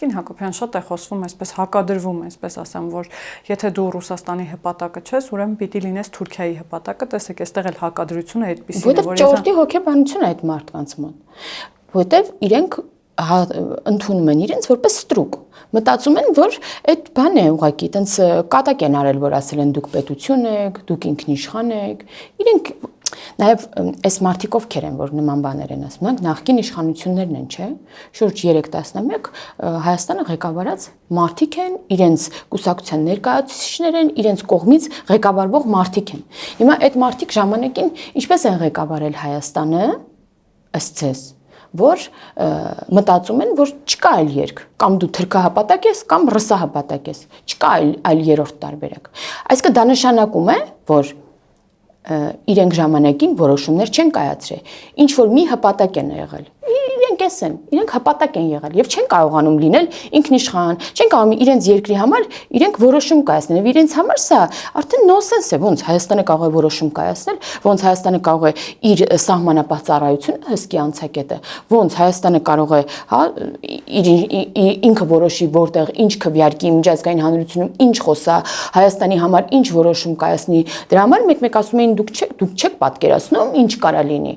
Կրկին Հակոբյան շատ է խոսվում, այսպես հակադրվում, այսպես ասեմ, որ եթե դու Ռուսաստանի հպատակը չես, ուրեմն պիտի լինես Թուրքիայի հպատակը, տեսեք, այստեղ էլ հակադրությունը այդպեսին է, որ ճորտի հոգեբանություն է այդ մարդկանց մոտ, որտեվ իրենք ընդունում են իրենց որպես ստրուկ, մտածում են, որ այդ բան է ուղղակի, տենց կատակ են արել, որ ասել են դուք պետություն եք, դուք ինքնիշխան եք, իրենք նաև այս մարդիկ ովքեր են, որ նման բաներ են ասում, նրանք նախկին իշխանություններն են, չէ՞, շուրջ 3 տասնամյակ Հայաստանը ղեկավարած մարդիկ են, իրենց կուսակցության ներկայացուցիչներ են, իրենց կողմից ղեկավարվող մարդիկ են։ Հիմա այդ մարդիկ ժամանակին ինչպես են ղեկավարել Հայաստանը, ըստ ձեզ, որ մտածում են, որ չկա այլ երկ, կամ դու թրքահպատակ ես, կամ ռսահպատակ ես, չկա այլ երրորդ տարբերակ։ Այսինքն դա նշանակում է, որ իրենք ժամանակին որոշումներ չեն կայացրել, ինչ որ մի հպատակ են եղել։ Իրենք էս են, իրենք հպատակ են եղել եւ չեն կարողանում լինել ինքնիշխան, չեն կարողանում իրենց երկրի համար իրենք որոշում կայացնել եւ իրենց համար սա արդեն նոնսենս է, ոնց Հայաստանը կարող է որոշում կայացնել, ոնց Հայաստանը կարող է իր սահմանապահ ծառայությունը հսկի անցակետը, ոնց Հայաստանը կարող է, հա, ինքը որոշի որտեղ ինչ քվեարկի միջազգային հանրությունում ինչ խոսա, Հայաստանի համար ինչ որոշում կայացնի։ Դրա համար մեկ-մեկ ասում էին դուք չեք պատկերացնում ինչ կարա լինի։